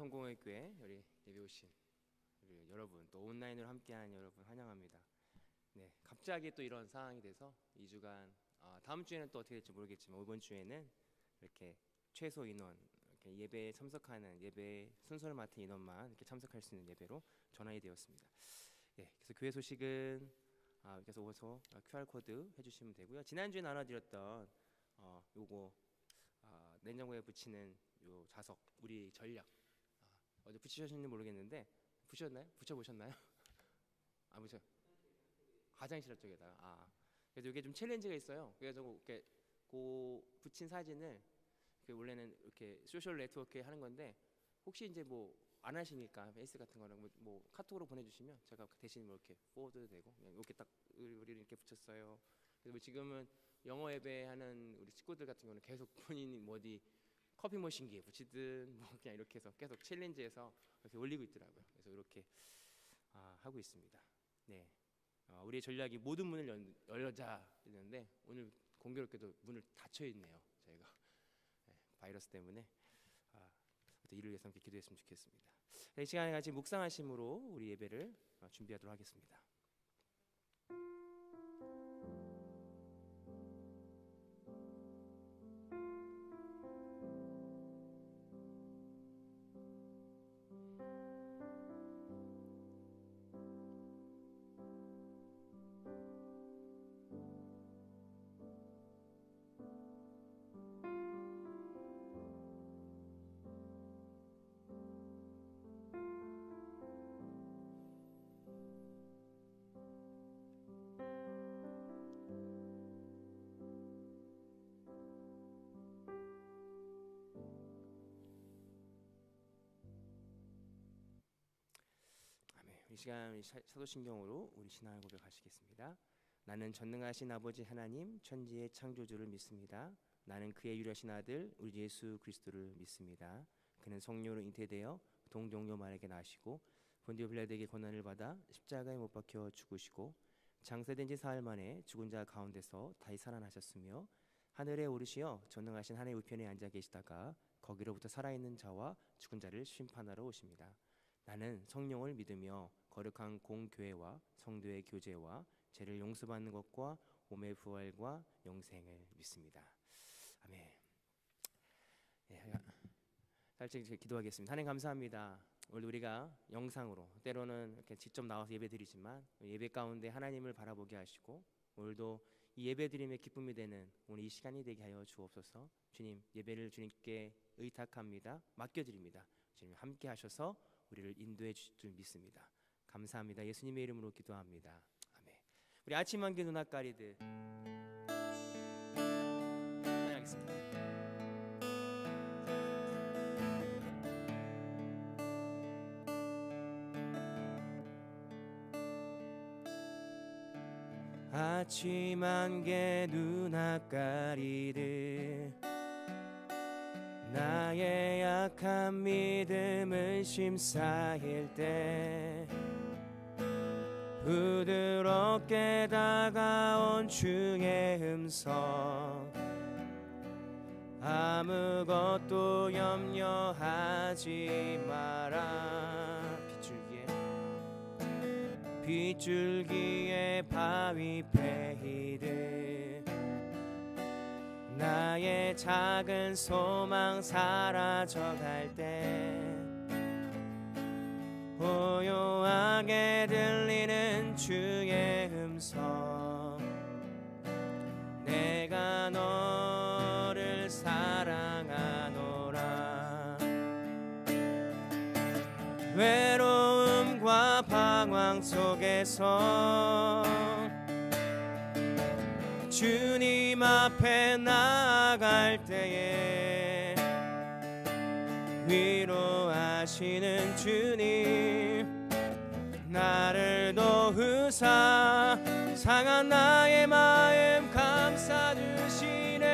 성공회교회 우리 예배 오신 우리 여러분, 또 온라인으로 함께하는 여러분 환영합니다. 네, 갑자기 또 이런 상황이 돼서 2주간 다음 주에는 또 어떻게 될지 모르겠지만 이번 주에는 이렇게 최소 인원, 이렇게 예배에 참석하는, 예배 순서를 맡은 인원만 이렇게 참석할 수 있는 예배로 전환이 되었습니다. 네, 그래서 교회 소식은 그래서 오서 QR 코드 해주시면 되고요. 지난주에 나눠드렸던 요거 냉장고에 붙이는 요 자석, 우리 전략 어제 붙이셨는지 모르겠는데 붙였나요? 붙여보셨나요? 붙여. 화장실 쪽에다가 그래서 이게 좀 챌린지가 있어요. 그래서 이렇게 붙인 사진을 원래는 이렇게 소셜 네트워크에 하는 건데 혹시 이제 뭐 안 하시니까 페이스 같은 거랑 뭐 카톡으로 보내주시면 제가 대신 뭐 이렇게 포워드도 되고 그냥 이렇게 딱 우리를 이렇게 붙였어요. 그래서 뭐 지금은 영어 예배하는 우리 친구들 같은 경우는 계속 본인이 뭐 어디 커피 머신기에 붙이든 뭐 그냥 이렇게 해서 계속 챌린지해서 이렇게 올리고 있더라고요. 그래서 이렇게 하고 있습니다. 네, 우리의 전략이 모든 문을 열자 했는데 오늘 공교롭게도 문을 닫혀 있네요. 저희가 바이러스 때문에 이를 위해서 함께 기도했으면 좋겠습니다. 이 시간에 같이 묵상하심으로 우리 예배를 준비하도록 하겠습니다. 이 시간 사도신경으로 우리 신앙을 고백하시겠습니다. 나는 전능하신 아버지 하나님 천지의 창조주를 믿습니다. 나는 그의 유일하신 아들 우리 예수 그리스도를 믿습니다. 그는 성령으로 잉태되어 동정녀 마리아에게 나시고 본디오 빌라도에게 고난을 받아 십자가에 못 박혀 죽으시고 장사된 지 사흘 만에 죽은 자 가운데서 다시 살아나셨으며 하늘에 오르시어 전능하신 하나님의 우편에 앉아 계시다가 거기로부터 살아있는 자와 죽은 자를 심판하러 오십니다. 나는 성령을 믿으며 거룩한 공교회와 성도의 교제와 죄를 용서받는 것과 몸의 부활과 영생을 믿습니다. 아멘. 살짝 기도하겠습니다. 하나님 감사합니다. 오늘 우리가 영상으로 때로는 이렇게 직접 나와서 예배드리지만 예배 가운데 하나님을 바라보게 하시고 오늘도 이 예배드림의 기쁨이 되는 오늘 이 시간이 되게 하여 주옵소서. 주님, 예배를 주님께 의탁합니다. 맡겨드립니다. 주님 함께 하셔서 우리를 인도해 주실 줄 믿습니다. 감사합니다. 예수님의 이름으로 기도합니다. 아멘. 우리 아침 한개 눈앞가리들 찬양하겠습니다. 아침 한개 눈앞가리들 나의 약한 믿음을 심사일 때 부드럽게 다가온 주의 음성 아무것도 염려하지 마라. 빗줄기에 바위 패이듯 나의 작은 소망 사라져갈 때 고요하게 들리는 주의 음성 내가 너를 사랑하노라. 외로움과 방황 속에서 주님 앞에 나아갈 때에 위로하시는 주님 나를 도우사 상한 나의 마음 감싸주시네.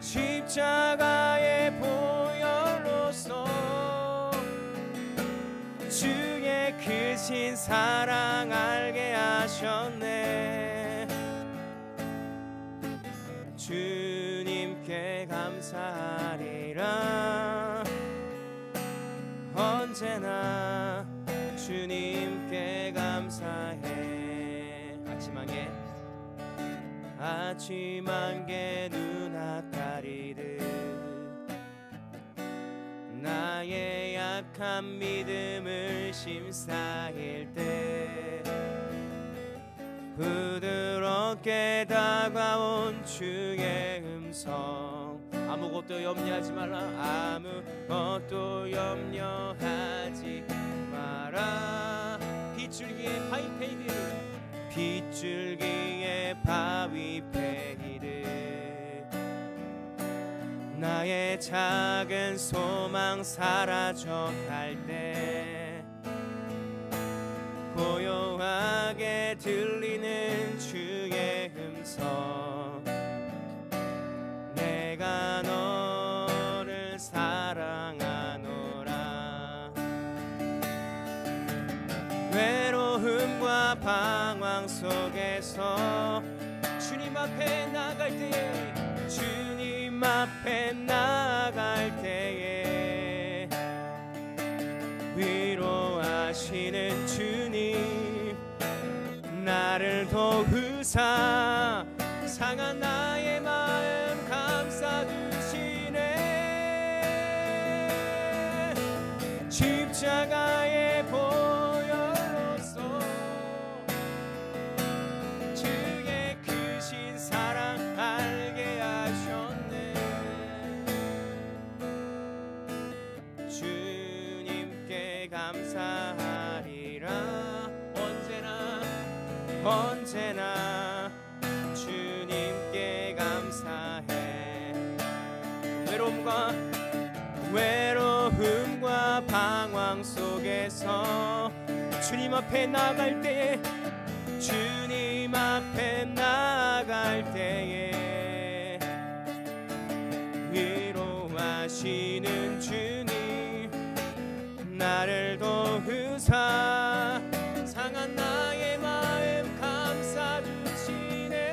십자가의 보혈로서 주의 크신 사랑 알게 하셨네. 주님께 감사하리라. 언제나 언제나 주님께 감사해. 아침 안개 눈앞 가리듯 나의 약한 믿음을 심사일 때 부드럽게 다가온 주의 음성. 아무것도 염려하지 말라. 아무것도 염려하지 마라. 빗줄기에 바위패이듯 빗줄기에 바위패이듯 나의 작은 소망 사라져갈 때 고요하게 들리는 주의 음성. 내가 너를 사랑하노라. 외로움과 방황 속에서 주님 앞에 나갈 때에 주님 앞에 나갈 때에 위로하시는 주님 나를 도우사 상한 나의 마음 감싸주시네. 십자가의 보혈로서 주의 크신 사랑 알게 하셨네. 주님께 감사하리라. 언제나 주님께 감사해. 외로움과 방황 속에서 주님 앞에 나갈 때에 주님 앞에 나갈 때에 위로하시는 주님 나를 도우사 상한 나의 마음 감싸주시네.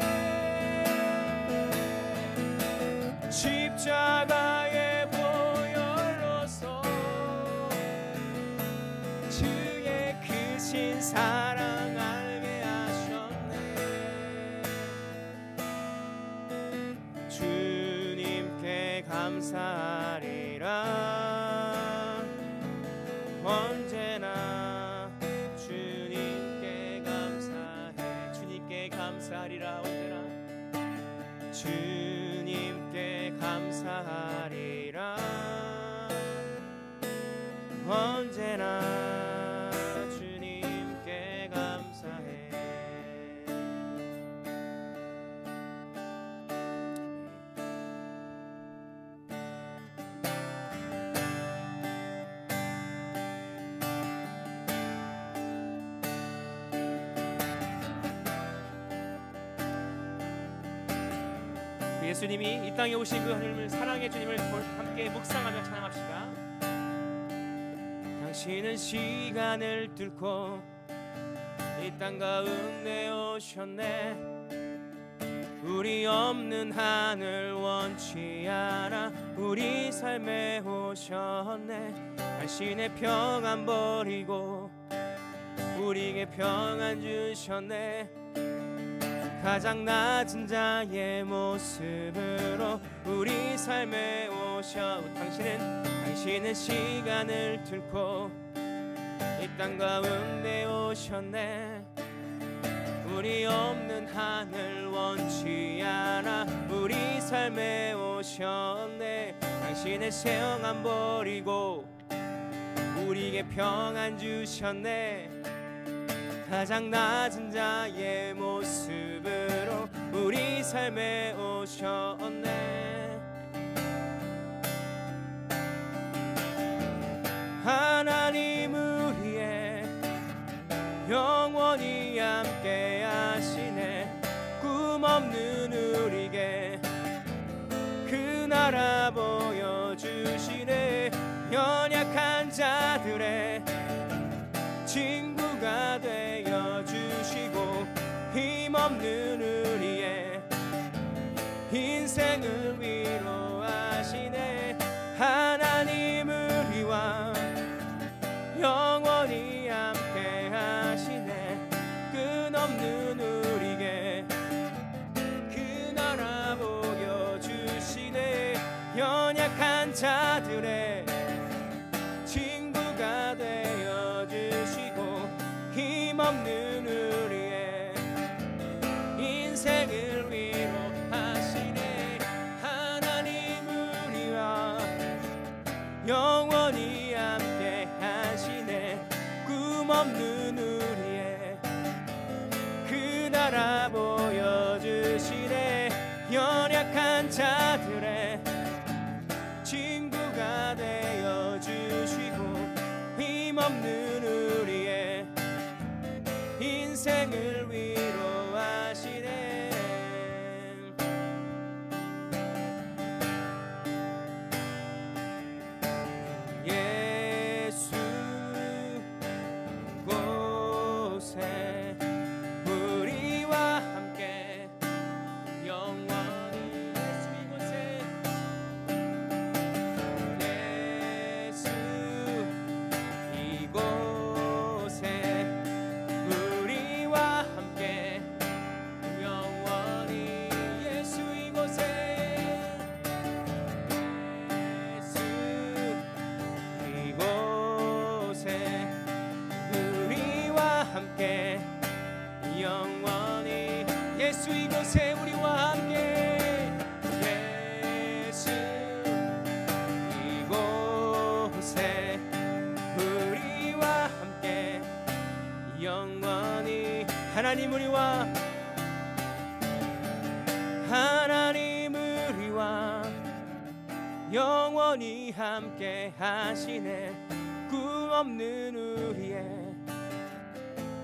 십자가의 보혈로서 주의 크신 사랑 알게 하셨네. 주님께 감사하리라. 언제나 주님께 감사해. 주님께 감사하리라. 언제나 주님께 감사하리라. 언제나 주님께 감사해. 예수님이 이 땅에 오신 그 하나님을 사랑의 주님을 함께 묵상하며 찬양합시다. 당신은 시간을 뚫고 이 땅 가운데 오셨네. 우리 없는 하늘 원치 않아 우리 삶에 오셨네. 당신의 평안 버리고 우리에게 평안 주셨네. 가장 낮은 자의 모습으로 우리 삶에 오셔. 당신은 시간을 뚫고 이 땅 가운데 오셨네. 우리 없는 하늘 원치 않아 우리 삶에 오셨네. 당신의 세영안 버리고 우리에게 평안 주셨네. 가장 낮은 자의 모습으로 우리 삶에 오셨네. 하나님 우리의 영원히 함께 하시네. 꿈 없는 우리에게 그 나라 보여주시네. 연약한 자들의 친구가 되어주시고 힘없는 우리의 인생을 위로하시네. 연약한 자들의 친구가 되어 주시고 힘없는 우리의 인생을 위로하시네. 하나님 우리와 영원히 함께 하시네. 꿈없는 우리의 그 나라 보여주시네. 연약한 자들의 친구가 되어 주시고 힘없는 우리의 인생을 위로하시네. 예수 곳에 우리와 함께 영원히 예수 이곳에 예수 이곳에 우리와 함께 영원히 예수 이곳에 예수 이곳에 우리와 함께 영원히 예수 이곳에 우리와 함께 예수 이곳에 우리와 함께 영원히 하나님 우리와 영원히 함께 하시네. 꿈없는 우리의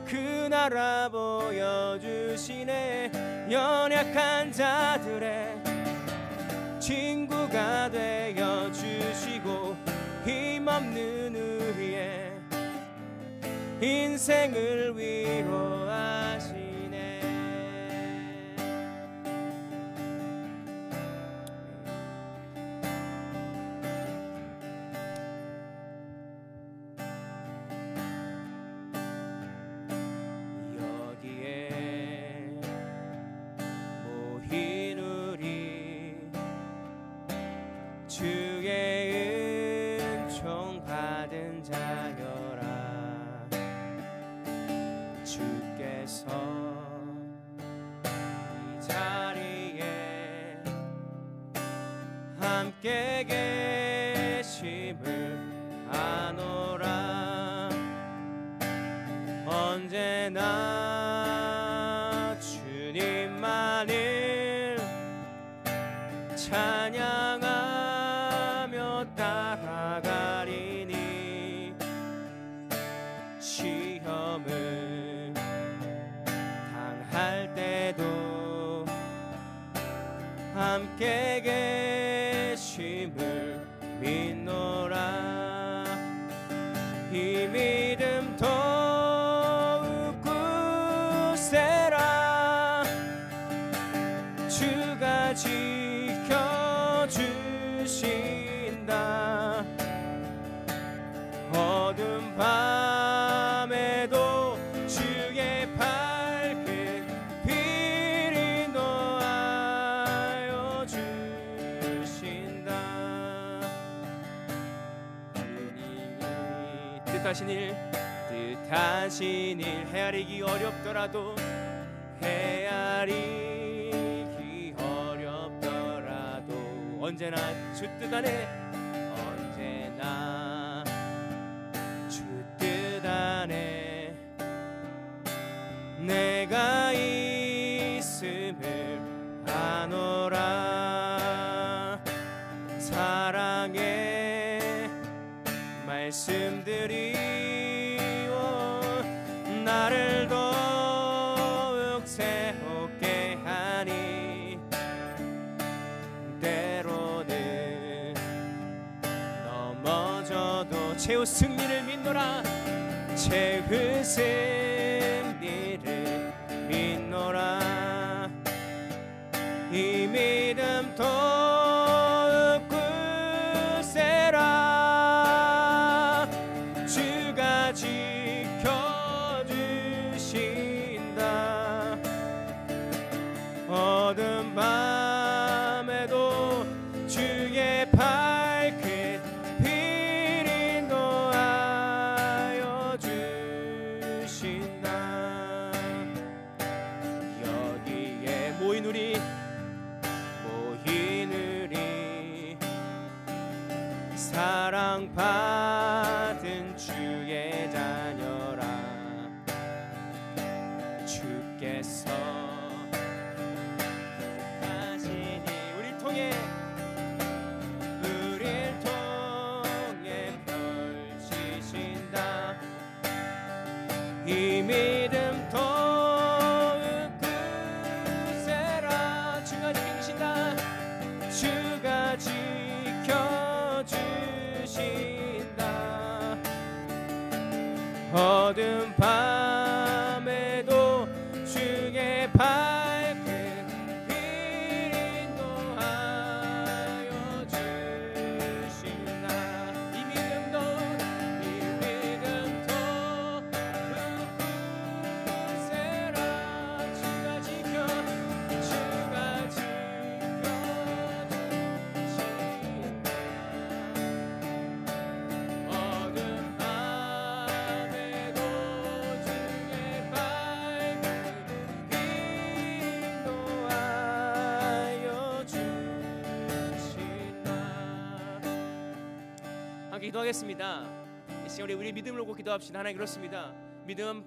그 나라 보여주시네. 연약한 자들의 친구가 되어 주시고 힘없는 우리의 인생을 위로하시네. 여기에 모인 우리 주의 은총 받은 자여라. 주께서 이 자리에 함께 계심을 아노라. 언제나 주님만을 찬양하며 따라가리니. 시험을 당할 때도 함께 계심을 믿노라. 이 믿음 더욱 굳세라. 주가 지켜주신다. 어두운 밤에도 주의 밝은 빛이 놓아여 주신다. 주님이 뜻하신 일 헤아리기 어렵더라도 헤아리기 어렵더라도 언제나 주 뜻 안에 언제나 주 뜻 안에 내가 있음을 아노라. 사랑의 말씀들이 나를 더욱 새롭게 하니. 때로는 넘어져도 최후 승리를 믿노라. 최후 승리를 믿노라. 이 믿음 더욱 굳세라. 주가 지켜주신다. 어두운 밤에도 주의 주께서 하시니 우릴 통해 펼치신다. 이 믿음 더욱 굳세라. 주가 지켜주신다. 주가 지켜주신다. 어두운 밤에도 주의 밝은 빛 인도하여 주신다. 이 믿음도 굳세라. 주가 지켜주신다. 어두운 밤에도 주의 밝은 빛 인도하여 주신다. 함께 기도하겠습니다. 이 시간 우리 믿음을 놓고 기도합시다. 하나님, 그렇습니다. 믿음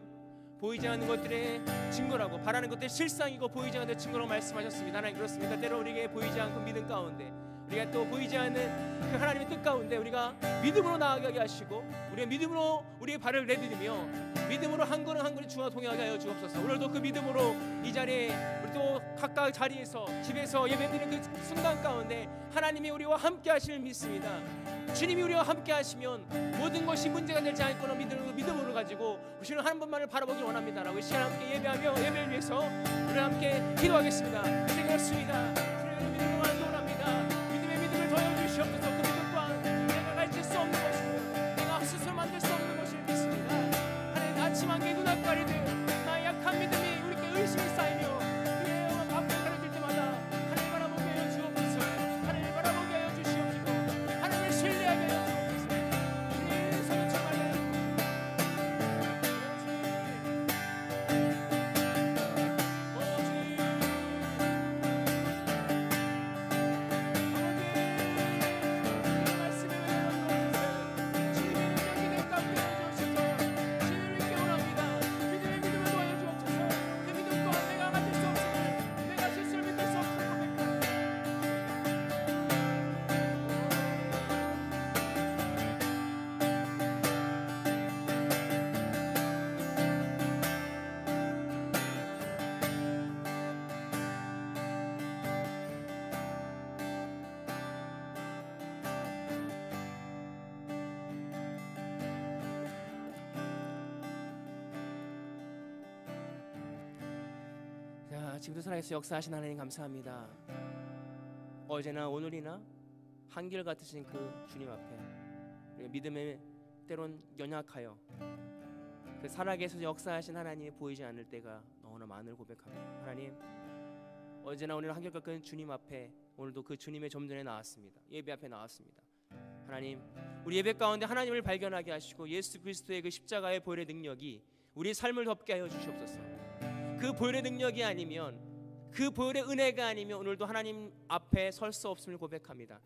보이지 않는 것들의 증거라고, 바라는 것들의 실상이고 보이지 않는 증거라고 말씀하셨습니다. 하나님, 그렇습니다. 때로 우리에게 보이지 않고 믿음 가운데, 우리가 또 보이지 않는 그 하나님의 뜻 가운데 우리가 믿음으로 나아가게 하시고, 우리의 믿음으로 우리의 발을 내디디며 믿음으로 한 걸음 한 걸음 주와 동행하게 하여 주옵소서. 오늘도 그 믿음으로 이 자리에, 우리 또 각각 자리에서 집에서 예배드리는 그 순간 가운데 하나님이 우리와 함께 하심을 믿습니다. 주님이 우리와 함께 하시면 모든 것이 문제가 되지 않고는 믿음으로 가지고 우리는 한 번만을 바라보기 원합니다라고 이 시간 함께 예배하며 예배를 위해서 우리 함께 기도하겠습니다. 그렇습니다. 주님의 믿음을 원합니다. 믿음의 믿음을 더해 주시옵소서. 그 믿음 또한 내가 가르칠 수 없는 것이고 내가 스스로 만들 수 없는 것을 믿습니다. 하나님, 아침 한개 눈앞 가리듯 나의 약한 믿음이 우리께 의심이 쌓이며 그의 앞에 가려질 때마다 하나님 바라보게 하여 주옵소서. 하나님 바라보게 하여 주시옵시고 하나님을 신뢰하게 하여 주옵소서. 주님의 손을 정말로 지금도 살아계셔 역사하신 하나님 감사합니다. 어제나 오늘이나 한결같으신 그 주님 앞에 우리가 믿음에 때론 연약하여 그 살아계셔 역사하신 하나님이 보이지 않을 때가 너무나 많을 고백합니다. 하나님, 어제나 오늘 한결같은 주님 앞에 오늘도 그 주님의 점전에 나왔습니다. 예배 앞에 나왔습니다. 하나님, 우리 예배 가운데 하나님을 발견하게 하시고 예수 그리스도의 그 십자가의 보혈의 능력이 우리의 삶을 덮게 하여 주시옵소서. 그 보혈의 능력이 아니면, 그 보혈의 은혜가 아니면 오늘도 하나님 앞에 설 수 없음을 고백합니다.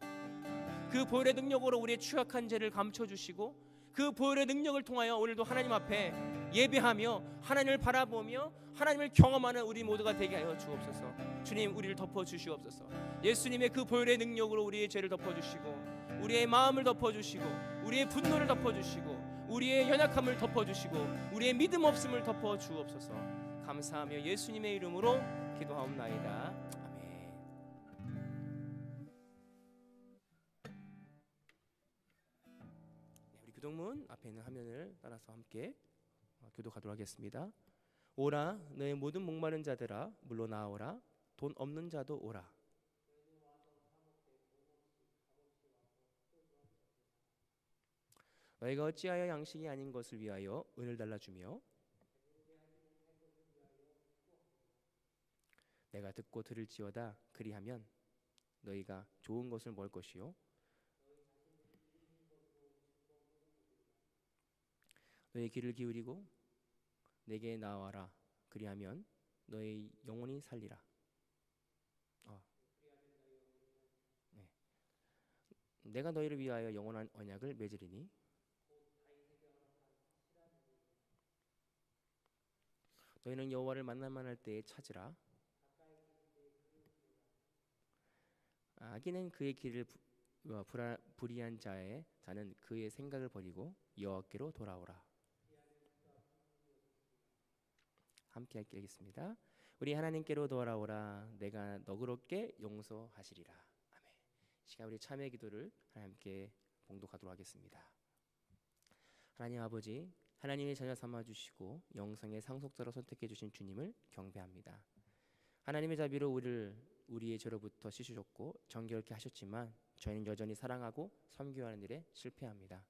그 보혈의 능력으로 우리의 추악한 죄를 감춰주시고 그 보혈의 능력을 통하여 오늘도 하나님 앞에 예배하며 하나님을 바라보며 하나님을 경험하는 우리 모두가 되게 하여 주옵소서. 주님, 우리를 덮어주시옵소서. 예수님의 그 보혈의 능력으로 우리의 죄를 덮어주시고 우리의 마음을 덮어주시고 우리의 분노를 덮어주시고 우리의 연약함을 덮어주시고 우리의 믿음 없음을 덮어주옵소서. 감사하며 예수님의 이름으로 기도하옵나이다. 아멘. 우리 교동문 앞에 있는 화면을 따라서 함께 교독하도록 하겠습니다. 오라, 너의 모든 목마른 자들아 물러 나오라. 돈 없는 자도 오라. 너희가 어찌하여 양식이 아닌 것을 위하여 은을 달라주며 내가 듣고 들을지어다 그리하면 너희가 좋은 것을 먹을 것이요 너희 귀를 기울이고 내게 나와라 그리하면 너희 영혼이 살리라. 네. 내가 너희를 위하여 영원한 언약을 맺으리니 너희는 여호와를 만날만 할 때에 찾으라. 악인은 그의 길을 불의한 자는 그의 생각을 버리고 여호와께로 돌아오라. 함께 읽겠습니다. 우리 하나님께로 돌아오라. 내가 너그럽게 용서하시리라. 아멘. 시간 우리 참회 기도를 하나님께 봉독하도록 하겠습니다. 하나님 아버지, 하나님의 자녀 삼아 주시고 영성의 상속자로 선택해 주신 주님을 경배합니다. 하나님의 자비로 우리의 죄로부터 씻으셨고 정결케 하셨지만 저희는 여전히 사랑하고 섬겨하는 일에 실패합니다.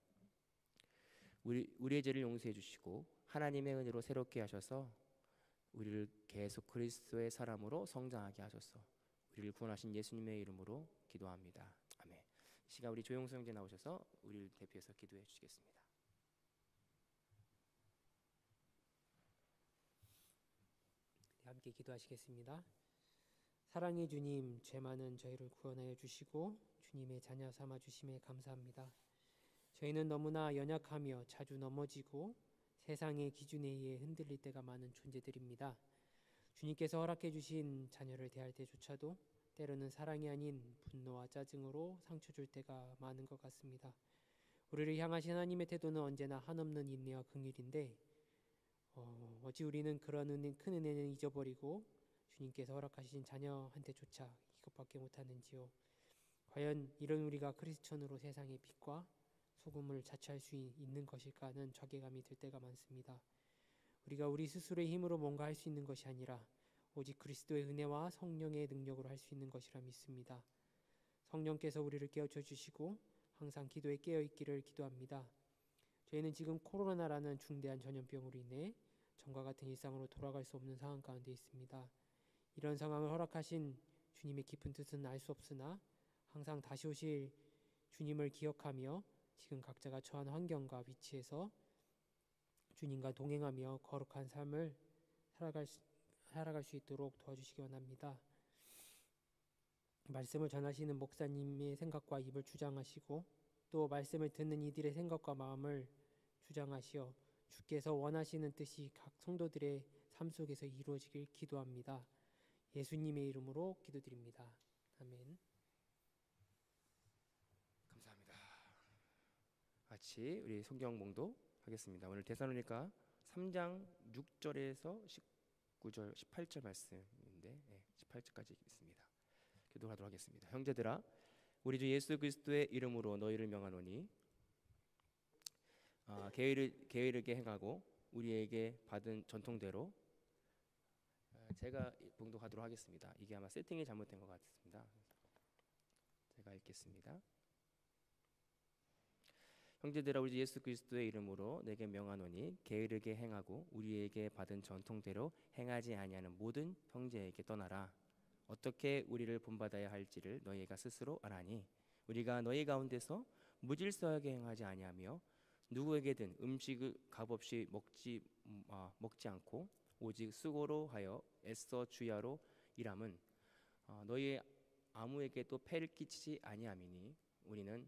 우리의 죄를 용서해 주시고 하나님의 은혜로 새롭게 하셔서 우리를 계속 그리스도의 사람으로 성장하게 하셔서 우리를 구원하신 예수님의 이름으로 기도합니다. 아멘. 이 시간 우리 조용수 형제 나오셔서 우리를 대표해서 기도해 주시겠습니다. 함께 기도하시겠습니다. 사랑의 주님, 죄 많은 저희를 구원하여 주시고 주님의 자녀 삼아 주심에 감사합니다. 저희는 너무나 연약하며 자주 넘어지고 세상의 기준에 의해 흔들릴 때가 많은 존재들입니다. 주님께서 허락해 주신 자녀를 대할 때조차도 때로는 사랑이 아닌 분노와 짜증으로 상처 줄 때가 많은 것 같습니다. 우리를 향하신 하나님의 태도는 언제나 한없는 인내와 긍휼인데 어찌 우리는 그런 큰 은혜는 잊어버리고 주님께서 허락하신 자녀한테조차 이것밖에 못하는지요. 과연 이런 우리가 크리스천으로 세상의 빛과 소금을 자처할 수 있는 것일까 하는 자괴감이 들 때가 많습니다. 우리가 우리 스스로의 힘으로 뭔가 할 수 있는 것이 아니라 오직 그리스도의 은혜와 성령의 능력으로 할 수 있는 것이라 믿습니다. 성령께서 우리를 깨우쳐 주시고 항상 기도에 깨어 있기를 기도합니다. 저희는 지금 코로나라는 중대한 전염병으로 인해 전과 같은 일상으로 돌아갈 수 없는 상황 가운데 있습니다. 이런 상황을 허락하신 주님의 깊은 뜻은 알 수 없으나 항상 다시 오실 주님을 기억하며 지금 각자가 처한 환경과 위치에서 주님과 동행하며 거룩한 삶을 살아갈 수 있도록 도와주시기 원합니다. 말씀을 전하시는 목사님의 생각과 입을 주장하시고 또 말씀을 듣는 이들의 생각과 마음을 주장하시어 주께서 원하시는 뜻이 각 성도들의 삶 속에서 이루어지길 기도합니다. 예수님의 이름으로 기도드립니다. 아멘. 감사합니다. 같이 우리 성경 봉독 하겠습니다. 오늘 데살로니가 3장 6절에서 19절 18절 말씀인데 18절까지 읽겠습니다. 기도하도록 하겠습니다. 형제들아, 우리 주 예수 그리스도의 이름으로 너희를 명하노니 게으르게 행하고 우리에게 받은 전통대로 제가 봉독하도록 하겠습니다. 이게 아마 세팅이 잘못된 것 같습니다. 제가 읽겠습니다. 형제들아, 우리 예수 그리스도의 이름으로 내게 명하노니 게으르게 행하고 우리에게 받은 전통대로 행하지 아니하는 모든 형제에게 떠나라. 어떻게 우리를 본받아야 할지를 너희가 스스로 알아니 우리가 너희 가운데서 무질서하게 행하지 아니하며 누구에게든 음식을 값없이 먹지 않고 오직 수고로 하여 애써 주야로 일함은 너희 아무에게도 폐를 끼치지 아니함이니 우리는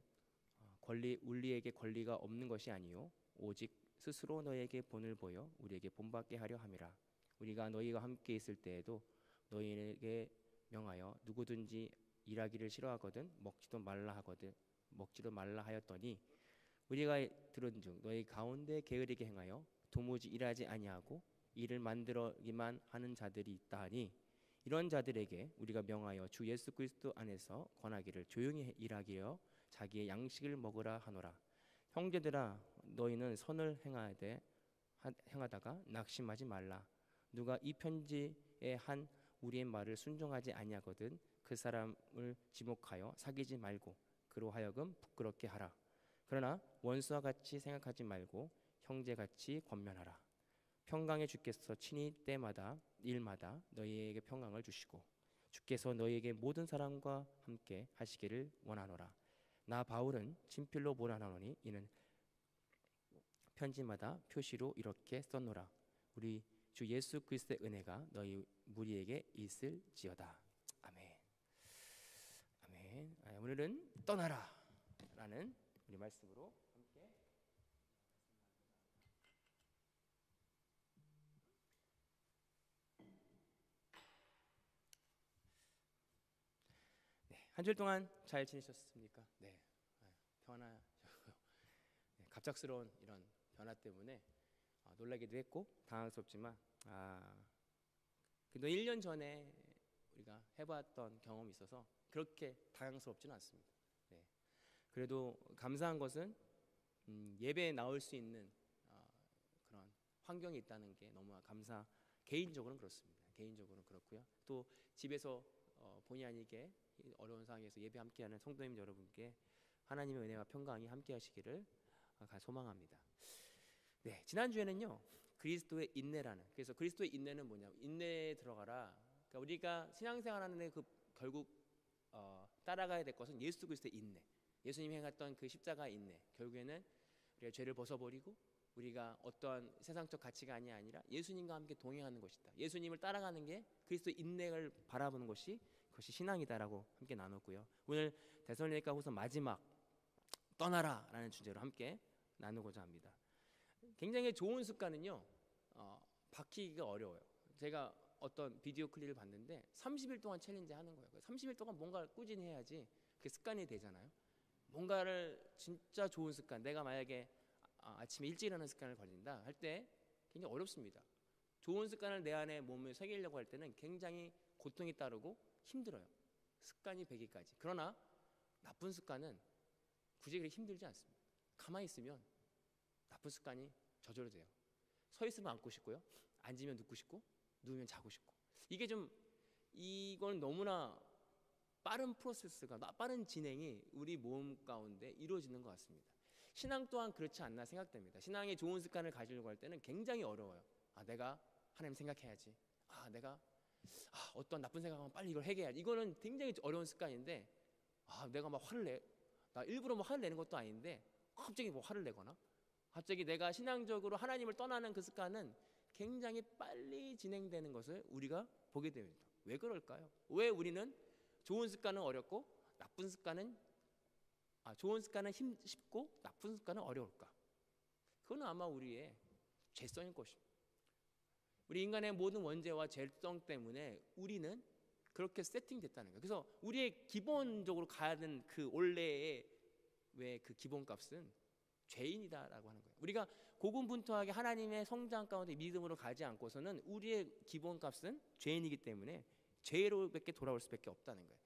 우리에게 권리가 없는 것이 아니요 오직 스스로 너희에게 본을 보여 우리에게 본받게 하려 함이라. 우리가 너희와 함께 있을 때에도 너희에게 명하여 누구든지 일하기를 싫어하거든 먹지도 말라 하였더니 우리가 들은즉 너희 가운데 게으르게 행하여 도무지 일하지 아니하고 일을 만들기만 하는 자들이 있다 하니 이런 자들에게 우리가 명하여 주 예수 그리스도 안에서 권하기를 조용히 일하기여 자기의 양식을 먹으라 하노라. 형제들아, 너희는 선을 행하다가 낙심하지 말라. 누가 이 편지에 한 우리의 말을 순종하지 아니하거든 그 사람을 지목하여 사귀지 말고 그로 하여금 부끄럽게 하라. 그러나 원수와 같이 생각하지 말고 형제같이 권면하라. 평강의 주께서 친히 때마다 일마다 너희에게 평강을 주시고 주께서 너희에게 모든 사람과 함께 하시기를 원하노라. 나 바울은 친필로 보라하노니 이는 편지마다 표시로 이렇게 썼노라. 우리 주 예수 그리스도의 은혜가 너희 무리에게 있을지어다. 아멘. 아멘. 오늘은 떠나라라는 우리 말씀으로 함께. 한 주일 동안 잘 지내셨습니까? 네, 평안하셨고요. 네, 갑작스러운 이런 변화 때문에 놀라기도 했고 당황스럽지만 그래도 1년 전에 우리가 해봤던 경험이 있어서 그렇게 당황스럽지는 않습니다. 네, 그래도 감사한 것은 예배에 나올 수 있는 그런 환경이 있다는 게 너무 개인적으로는 그렇습니다. 개인적으로는 그렇고요. 또 집에서 본의 아니게 어려운 상황에서 예배 함께하는 성도님 여러분께 하나님의 은혜와 평강이 함께하시기를 소망합니다. 네, 지난주에는요 그리스도의 인내라는, 그래서 그리스도의 인내는 뭐냐, 인내에 들어가라. 그러니까 우리가 신앙생활하는 데 결국 따라가야 될 것은 예수 그리스도의 인내, 예수님이 행했던 그 십자가의 인내, 결국에는 우리가 죄를 벗어버리고 우리가 어떠한 세상적 가치가 아니라 예수님과 함께 동행하는 것이다. 예수님을 따라가는 게 그리스도의 인내를 바라보는 것이, 그것이 신앙이다라고 함께 나눴고요. 오늘 데살로니가 후서 마지막 떠나라라는 주제로 함께 나누고자 합니다. 굉장히 좋은 습관은요 바뀌기가 어려워요. 제가 어떤 비디오 클립을 봤는데 30일 동안 챌린지 하는 거예요. 30일 동안 뭔가를 꾸준히 해야지 그게 습관이 되잖아요. 뭔가를 진짜 좋은 습관, 내가 만약에 아침에 일찍 일어나는 습관을 가진다 할 때 굉장히 어렵습니다. 좋은 습관을 내 안에 몸에 새기려고 할 때는 굉장히 고통이 따르고 힘들어요. 습관이 배기까지. 그러나 나쁜 습관은 굳이 그렇게 힘들지 않습니다. 가만히 있으면 나쁜 습관이 저절로 돼요. 서 있으면 앉고 싶고요, 앉으면 눕고 싶고, 누우면 자고 싶고. 이건 너무나 빠른 프로세스가, 빠른 진행이 우리 몸 가운데 이루어지는 것 같습니다. 신앙 또한 그렇지 않나 생각됩니다. 신앙의 좋은 습관을 가지려고 할 때는 굉장히 어려워요. 내가 하나님 생각해야지. 내가 어떤 나쁜 생각하면 빨리 이걸 해결해야지. 이거는 굉장히 어려운 습관인데 내가 막 화를 내. 나 일부러 뭐 화를 내는 것도 아닌데 갑자기 뭐 화를 내거나 갑자기 내가 신앙적으로 하나님을 떠나는 그 습관은 굉장히 빨리 진행되는 것을 우리가 보게 됩니다. 왜 그럴까요? 왜 우리는 좋은 습관은 어렵고 나쁜 습관은 좋은 습관은 쉽고 나쁜 습관은 어려울까? 그건 아마 우리의 죄성일 것입니다. 우리 인간의 모든 원죄와 죄성 때문에 우리는 그렇게 세팅됐다는 거예요. 그래서 우리의 기본적으로 가야 하는 그 원래의 그 기본값은 죄인이다라고 하는 거예요. 우리가 고군분투하게 하나님의 성장 가운데 믿음으로 가지 않고서는 우리의 기본값은 죄인이기 때문에 죄로밖에 돌아올 수밖에 없다는 거예요.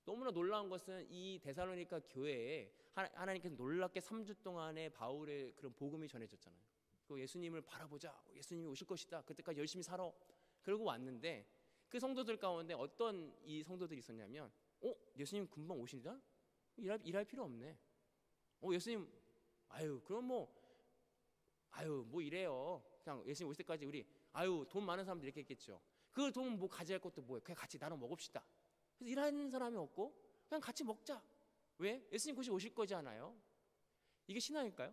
너무나 놀라운 것은 이 데살로니가 교회에 하나님께서 놀랍게 3주 동안에 바울의 그런 복음이 전해졌잖아요. 그 예수님을 바라보자, 예수님이 오실 것이다, 그때까지 열심히 살아. 그러고 왔는데 그 성도들 가운데 어떤 이 성도들이 있었냐면 예수님 금방 오신다? 일할 필요 없네. 예수님 그럼 뭐 이래요. 그냥 예수님 오실 때까지 우리 돈 많은 사람들 이렇게 했겠죠. 그 돈 뭐 가져갈 것도 뭐예요. 그냥 같이 나눠 먹읍시다. 그래서 일하는 사람이 없고 그냥 같이 먹자. 왜? 예수님 곧 오실 거잖아요. 이게 신앙일까요?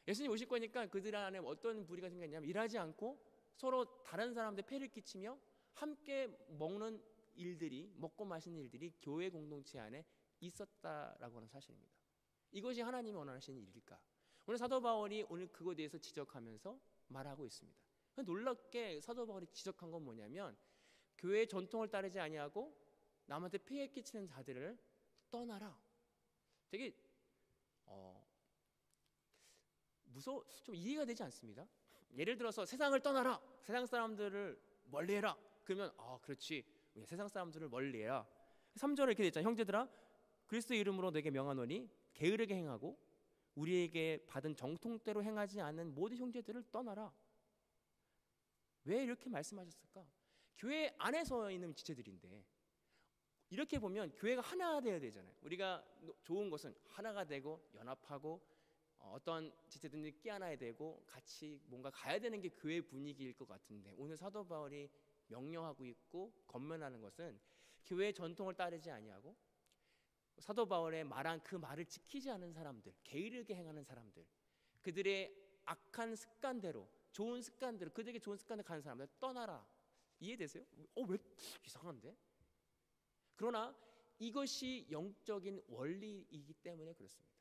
예수님 오실 거니까 그들 안에 어떤 부리가 생겼냐면 일하지 않고 서로 다른 사람들 폐를 끼치며 함께 먹는 일들이, 먹고 마시는 일들이 교회 공동체 안에 있었다라고 하는 사실입니다. 이것이 하나님이 원하시는 일일까? 오늘 사도 바울이 오늘 그거에 대해서 지적하면서 말하고 있습니다. 놀랍게 사도 바울이 지적한 건 뭐냐면 교회의 전통을 따르지 아니하고 남한테 피해 끼치는 자들을 떠나라. 되게 좀 이해가 되지 않습니다. 예를 들어서 세상을 떠나라, 세상 사람들을 멀리해라. 그러면 그렇지, 세상 사람들을 멀리해라. 3절에 이렇게 됐잖아요. 형제들아, 그리스도 이름으로 내게 명하노니 게으르게 행하고 우리에게 받은 정통대로 행하지 않는 모든 형제들을 떠나라. 왜 이렇게 말씀하셨을까? 교회 안에서 있는 지체들인데 이렇게 보면 교회가 하나 되어야 되잖아요. 우리가 좋은 것은 하나가 되고 연합하고 어떤 지체들이 끼어나야 되고 같이 뭔가 가야 되는 게 교회 분위기일 것 같은데 오늘 사도 바울이 명령하고 있고 권면하는 것은 교회의 전통을 따르지 아니하고 사도 바울의 말한 그 말을 지키지 않은 사람들, 게으르게 행하는 사람들, 그들의 악한 습관대로, 좋은 습관대로, 그들에게 좋은 습관대로 가는 사람들 떠나라. 이해되세요? 왜 이상한데? 그러나 이것이 영적인 원리이기 때문에 그렇습니다.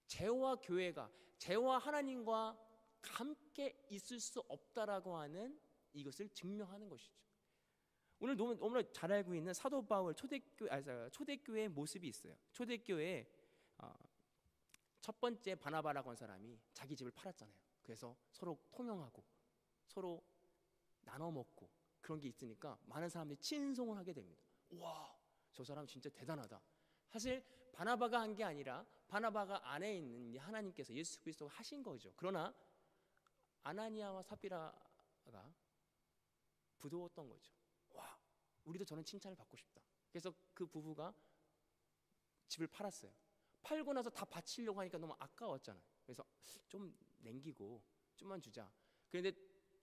죄와 교회가, 죄와 하나님과 함께 있을 수 없다라고 하는 이것을 증명하는 것이죠. 오늘 너무나 잘 알고 있는 사도 바울 초대교회의 모습이 있어요. 초대교회 첫 번째 바나바라고 한 사람이 자기 집을 팔았잖아요. 그래서 서로 통용하고 서로 나눠 먹고 그런 게 있으니까 많은 사람들이 친송을 하게 됩니다. 와, 저 사람 진짜 대단하다. 사실 바나바가 한 게 아니라 바나바가 안에 있는 하나님께서 예수 그리스도가 하신 거죠. 그러나 아나니아와 삽비라가 부러웠던 거죠. 와, 우리도 저런 칭찬을 받고 싶다. 그래서 그 부부가 집을 팔았어요. 팔고 나서 다 바치려고 하니까 너무 아까웠잖아요. 그래서 좀 남기고 좀만 주자. 그런데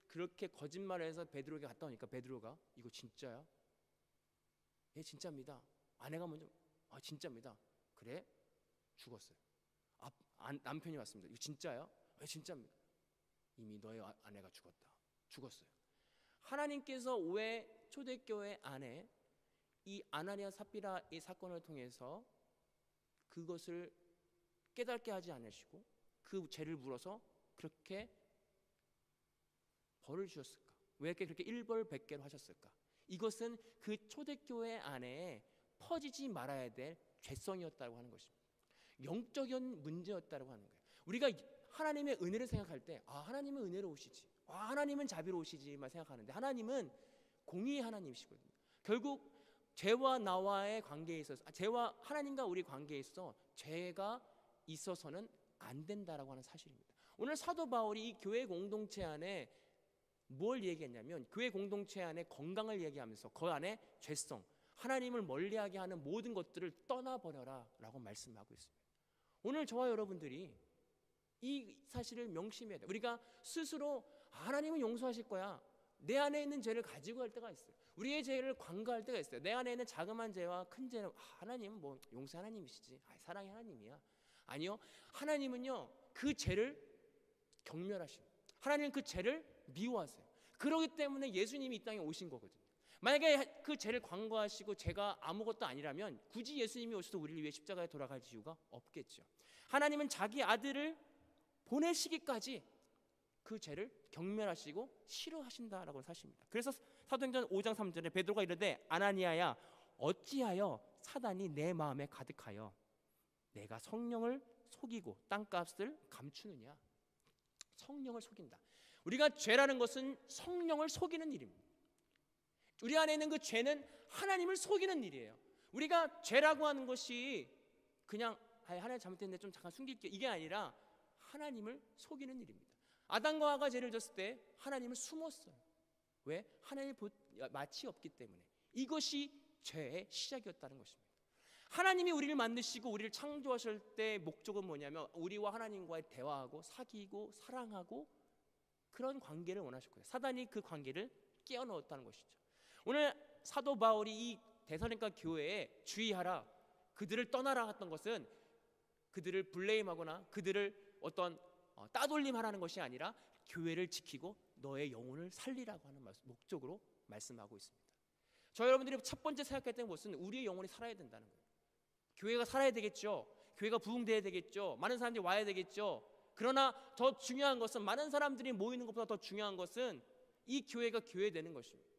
그렇게 거짓말을 해서 베드로에게 갔다 오니까 베드로가 이거 진짜야? 예, 진짜입니다. 아내가 먼저 진짜입니다. 그래? 죽었어요. 남편이 왔습니다. 이거 진짜요? 왜 진짜입니다. 이미 너의 아내가 죽었어요. 하나님께서 왜 초대교회 안에 이 아나니아 삽비라의 사건을 통해서 그것을 깨닫게 하지 않으시고 그 죄를 물어서 그렇게 벌을 주셨을까? 왜 그렇게 일벌백계로 하셨을까? 이것은 그 초대교회 안에 퍼지지 말아야 될 죄성이었다고 하는 것입니다. 영적인 문제였다고 하는 거예요. 우리가 하나님의 은혜를 생각할 때 하나님은 은혜로우시지, 하나님은 자비로우시지만 생각하는데 하나님은 공의의 하나님이시거든요. 결국 죄와 나와의 관계에 있어서 죄와 하나님과 우리 관계에 있어서 죄가 있어서는 안 된다라고 하는 사실입니다. 오늘 사도 바울이 이 교회 공동체 안에 뭘 얘기했냐면 교회 공동체 안에 건강을 얘기하면서 그 안에 죄성, 하나님을 멀리하게 하는 모든 것들을 떠나버려라 라고 말씀하고 있습니다. 오늘 저와 여러분들이 이 사실을 명심해야 돼요. 우리가 스스로 하나님은 용서하실 거야, 내 안에 있는 죄를 가지고 할 때가 있어요. 우리의 죄를 관가할 때가 있어요. 내 안에 있는 자그마한 죄와 큰 죄는 하나님은 뭐 용서 하나님이시지, 사랑의 하나님이야. 아니요, 하나님은요 그 죄를 경멸하시고 하나님은 그 죄를 미워하세요. 그렇기 때문에 예수님이 이 땅에 오신 거거든요. 만약에 그 죄를 관과하시고 죄가 아무것도 아니라면 굳이 예수님이 오셔서 우리를 위해 십자가에 돌아갈 이유가 없겠죠. 하나님은 자기 아들을 보내시기까지 그 죄를 경멸하시고 싫어하신다라고 사십니다. 그래서 사도행전 5장 3절에 베드로가 이르되 아나니아야 어찌하여 사단이 내 마음에 가득하여 내가 성령을 속이고 땅값을 감추느냐. 성령을 속인다. 우리가 죄라는 것은 성령을 속이는 일입니다. 우리 안에 있는 그 죄는 하나님을 속이는 일이에요. 우리가 죄라고 하는 것이 그냥 하나님 잘못했는데 좀 잠깐 숨길게, 이게 아니라 하나님을 속이는 일입니다. 아담과 하와가 죄를 졌을 때 하나님을 숨었어요. 왜? 하나님의 마치 없기 때문에. 이것이 죄의 시작이었다는 것입니다. 하나님이 우리를 만드시고 우리를 창조하실 때 목적은 뭐냐면 우리와 하나님과의 대화하고 사귀고 사랑하고 그런 관계를 원하셨고요. 사단이 그 관계를 깨어넣었다는 것이죠. 오늘 사도 바울이 이 데살로니가 교회에 주의하라, 그들을 떠나라 했던 것은 그들을 블레임하거나 그들을 어떤 따돌림하라는 것이 아니라 교회를 지키고 너의 영혼을 살리라고 하는 목적으로 말씀하고 있습니다. 저 여러분들이 첫 번째 생각할 때는 무엇은 우리의 영혼이 살아야 된다는 거예요. 교회가 살아야 되겠죠. 교회가 부흥돼야 되겠죠. 많은 사람들이 와야 되겠죠. 그러나 더 중요한 것은, 많은 사람들이 모이는 것보다 더 중요한 것은 이 교회가 교회되는 것입니다.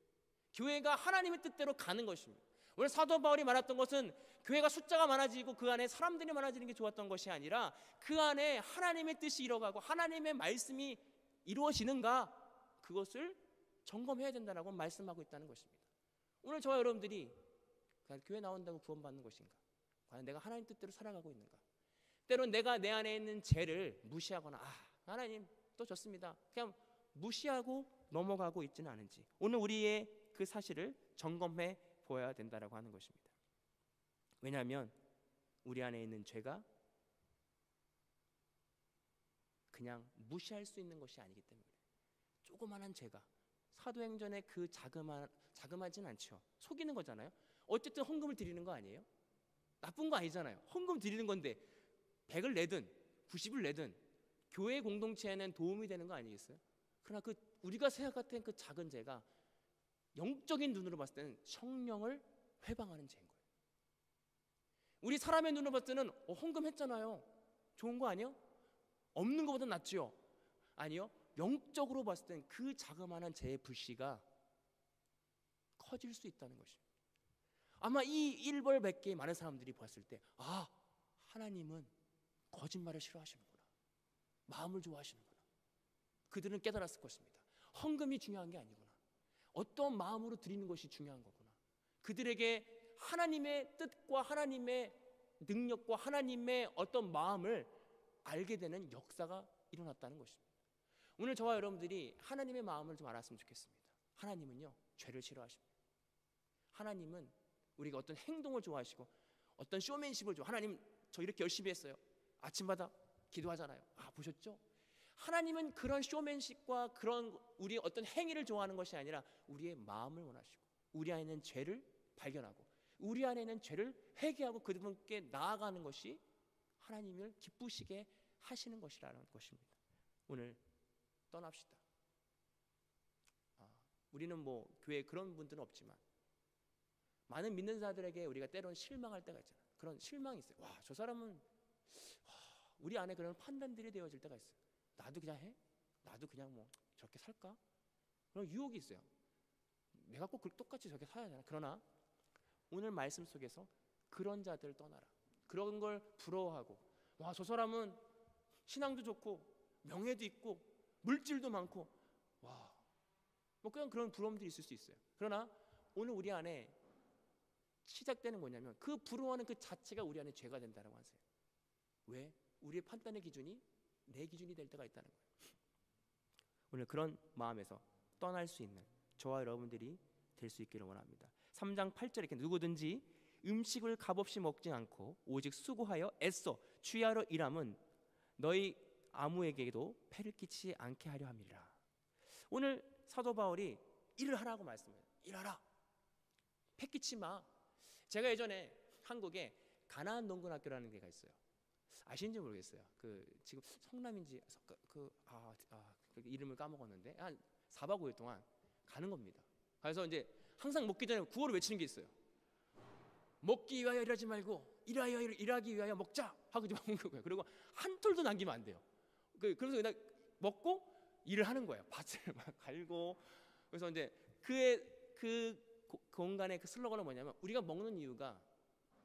교회가 하나님의 뜻대로 가는 것입니다. 오늘 사도 바울이 말했던 것은 교회가 숫자가 많아지고 그 안에 사람들이 많아지는 게 좋았던 것이 아니라 그 안에 하나님의 뜻이 이뤄가고 하나님의 말씀이 이루어지는가, 그것을 점검해야 된다고 말씀하고 있다는 것입니다. 오늘 저와 여러분들이 그냥 교회 나온다고 구원받는 것인가? 과연 내가 하나님 뜻대로 살아가고 있는가? 때론 내가 내 안에 있는 죄를 무시하거나 하나님 또 좋습니다, 그냥 무시하고 넘어가고 있지는 않은지 오늘 우리의 그 사실을 점검해 보아야 된다라고 하는 것입니다. 왜냐하면 우리 안에 있는 죄가 그냥 무시할 수 있는 것이 아니기 때문에. 조그만한 죄가 사도행전의 그 자그마진 않죠. 속이는 거잖아요. 어쨌든 헌금을 드리는 거 아니에요? 나쁜 거 아니잖아요. 헌금 드리는 건데 100을 내든 90을 내든 교회 공동체에는 도움이 되는 거 아니겠어요? 그러나 그 우리가 생각했던 그 작은 죄가 영적인 눈으로 봤을 때는 성령을 회방하는 죄인 거예요. 우리 사람의 눈으로 봤을 때는 헌금했잖아요, 좋은 거 아니에요? 없는 것보다 낫죠? 아니요. 영적으로 봤을 때는 그 자그마한 죄의 불씨가 터질 수 있다는 것입니다. 아마 이 일벌백계의 많은 사람들이 보았을 때, 아, 하나님은 거짓말을 싫어하시는구나, 마음을 좋아하시는구나. 그들은 깨달았을 것입니다. 헌금이 중요한 게 아니구나, 어떤 마음으로 드리는 것이 중요한 거구나. 그들에게 하나님의 뜻과 하나님의 능력과 하나님의 어떤 마음을 알게 되는 역사가 일어났다는 것입니다. 오늘 저와 여러분들이 하나님의 마음을 좀 알았으면 좋겠습니다. 하나님은요, 죄를 싫어하십니다. 하나님은 우리가 어떤 행동을 좋아하시고 어떤 쇼맨십을 좋아. 하나님, 저 이렇게 열심히 했어요. 아침마다 기도하잖아요. 아, 보셨죠? 하나님은 그런 쇼맨십과 그런 우리의 어떤 행위를 좋아하는 것이 아니라 우리의 마음을 원하시고, 우리 안에 있는 죄를 발견하고 우리 안에 있는 죄를 회개하고 그분께 나아가는 것이 하나님을 기쁘시게 하시는 것이라는 것입니다. 오늘 떠납시다. 우리는 뭐 교회에 그런 분들은 없지만 많은 믿는 자들에게 우리가 때로는 실망할 때가 있잖아요. 그런 실망이 있어요. 와, 저 사람은, 우리 안에 그런 판단들이 되어질 때가 있어요. 나도 그냥 해? 나도 그냥 뭐 저렇게 살까? 그런 유혹이 있어요. 내가 꼭 똑같이 저렇게 살아야 되나? 그러나 오늘 말씀 속에서 그런 자들을 떠나라. 그런 걸 부러워하고, 와, 저 사람은 신앙도 좋고 명예도 있고 물질도 많고, 와, 뭐 그냥 그런 부러움들이 있을 수 있어요. 그러나 오늘 우리 안에 시작되는 뭐냐면, 그 부러워하는 그 자체가 우리 안에 죄가 된다는 거 아세요? 왜? 우리의 판단의 기준이 내 기준이 될 때가 있다는 거예요. 오늘 그런 마음에서 떠날 수 있는 저와 여러분들이 될 수 있기를 원합니다. 3장 8절에 이렇게, 누구든지 음식을 값없이 먹지 않고 오직 수고하여 애써 취하러 일함은 너희 아무에게도 폐를 끼치지 않게 하려 함이라. 오늘 사도 바울이 일을 하라고 말씀해요. 일하라, 폐 끼치 마. 제가 예전에 한국에 가나안 농군학교라는 데가 있어요. 아시는지 모르겠어요. 지금 성남인지 그 이름을 까먹었는데 한 4박 5일 동안 가는 겁니다. 그래서 이제 항상 먹기 전에 구호를 외치는 게 있어요. 먹기 위하여 일하지 말고 일하기 위하여 먹자 하고 이제 먹는 거예요. 그리고 한 톨도 남기면 안 돼요. 그래서 그냥 먹고 일을 하는 거예요. 밭을 막 갈고. 그래서 이제 그 공간의 그 슬로건은 뭐냐면, 우리가 먹는 이유가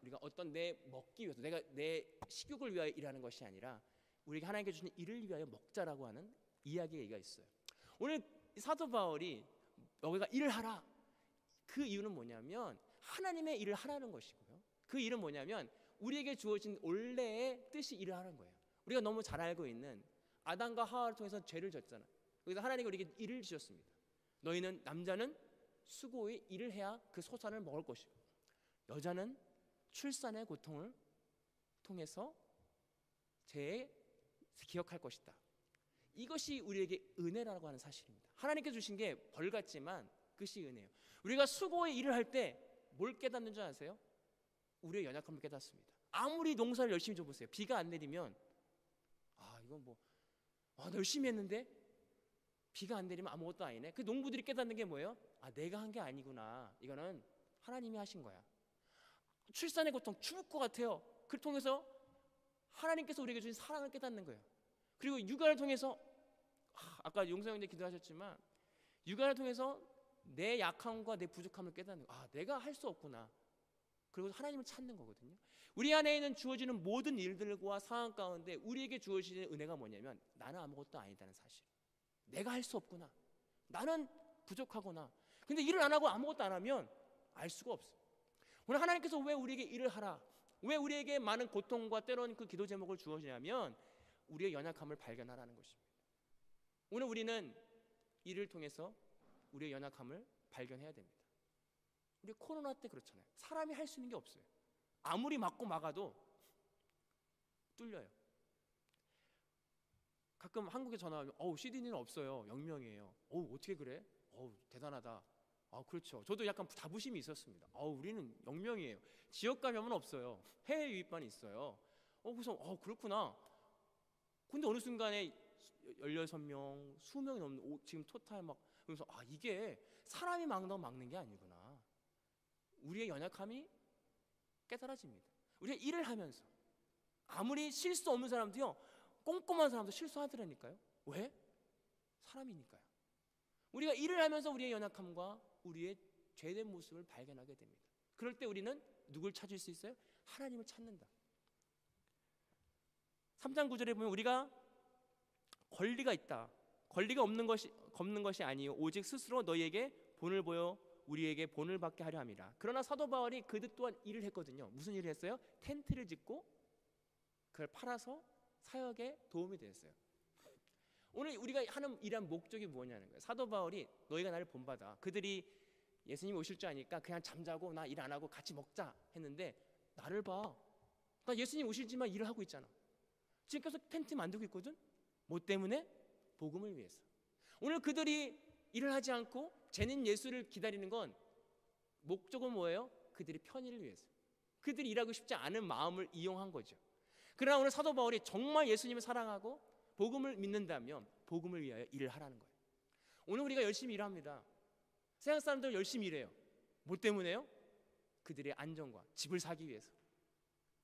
우리가 어떤 내 먹기 위해서, 내가 내 식욕을 위하여 일하는 것이 아니라 우리가 하나님께 주신 일을 위하여 먹자라고 하는 이야기가 있어요. 오늘 사도 바울이 너희가 일을 하라, 그 이유는 뭐냐면 하나님의 일을 하라는 것이고요. 그 일은 뭐냐면 우리에게 주어진 원래의 뜻이 일을 하는 거예요. 우리가 너무 잘 알고 있는 아담과 하와를 통해서 죄를 졌잖아요. 그래서 하나님이 우리에게 일을 주셨습니다. 너희는, 남자는 수고의 일을 해야 그 소산을 먹을 것이고, 여자는 출산의 고통을 통해서 죄에 기억할 것이다. 이것이 우리에게 은혜라고 하는 사실입니다. 하나님께 주신 게 벌 같지만 그것이 은혜예요. 우리가 수고의 일을 할 때 뭘 깨닫는 줄 아세요? 우리의 연약함을 깨닫습니다. 아무리 농사를 열심히 줘보세요. 비가 안 내리면, 이건 뭐, 나 열심히 했는데 비가 안 내리면 아무것도 아니네. 그 농부들이 깨닫는 게 뭐예요? 내가 한 게 아니구나. 이거는 하나님이 하신 거야. 출산의 고통, 죽을 것 같아요. 그를 통해서 하나님께서 우리에게 주신 사랑을 깨닫는 거예요. 그리고 육아를 통해서, 아까 용서 형제 기도하셨지만, 육아를 통해서 내 약함과 내 부족함을 깨닫는 거예요. 내가 할 수 없구나. 그리고 하나님을 찾는 거거든요. 우리 안에는 주어지는 모든 일들과 상황 가운데 우리에게 주어지는 은혜가 뭐냐면, 나는 아무것도 아니다는 사실. 내가 할 수 없구나. 나는 부족하구나. 근데 일을 안 하고 아무것도 안 하면 알 수가 없어요. 오늘 하나님께서 왜 우리에게 일을 하라, 왜 우리에게 많은 고통과 때로는 그 기도 제목을 주어지냐면 우리의 연약함을 발견하라는 것입니다. 오늘 우리는 일을 통해서 우리의 연약함을 발견해야 됩니다. 우리 코로나 때 그렇잖아요. 사람이 할 수 있는 게 없어요. 아무리 막고 막아도 뚫려요. 가끔 한국에 전화 오면, CD는 없어요. 0명이에요. 어떻게 그래? 대단하다. 그렇죠. 저도 약간 자부심이 있었습니다. 우리는 0명이에요. 지역 감염은 없어요. 해외 유입반이 있어요. 그래서 그렇구나. 근데 어느 순간에 16명, 수명이 넘는, 지금 토탈 막, 그래서 이게 사람이 막는 게 아니구나. 우리의 연약함이 깨달아집니다. 우리가 일을 하면서 아무리 실수 없는 사람도요, 꼼꼼한 사람도 실수하더라니까요. 왜? 사람이니까요. 우리가 일을 하면서 우리의 연약함과 우리의 죄된 모습을 발견하게 됩니다. 그럴 때 우리는 누굴 찾을 수 있어요? 하나님을 찾는다. 3장 9절에 보면 우리가 권리가 있다. 권리가 없는 것이 아니요 오직 스스로 너희에게 본을 보여 우리에게 본을 받게 하려 함이라. 그러나 사도 바울이 그들 또한 일을 했거든요. 무슨 일을 했어요? 텐트를 짓고 그걸 팔아서 사역에 도움이 됐어요. 오늘 우리가 하는 일한 목적이 뭐냐는 거예요. 사도 바울이 너희가 나를 본받아. 그들이 예수님 오실 줄 아니까 그냥 잠자고 나 일 안 하고 같이 먹자 했는데 나를 봐. 나 예수님 오실지만 일을 하고 있잖아. 지금 계속 텐트 만들고 있거든. 뭐 때문에? 복음을 위해서. 오늘 그들이 일을 하지 않고 재는 예수를 기다리는 건 목적은 뭐예요? 그들의 편의를 위해서. 그들이 일하고 싶지 않은 마음을 이용한 거죠. 그러나 오늘 사도 바울이 정말 예수님을 사랑하고 복음을 믿는다면 복음을 위하여 일을 하라는 거예요. 오늘 우리가 열심히 일합니다. 세상 사람들 열심히 일해요. 뭐 때문에요? 그들의 안정과 집을 사기 위해서.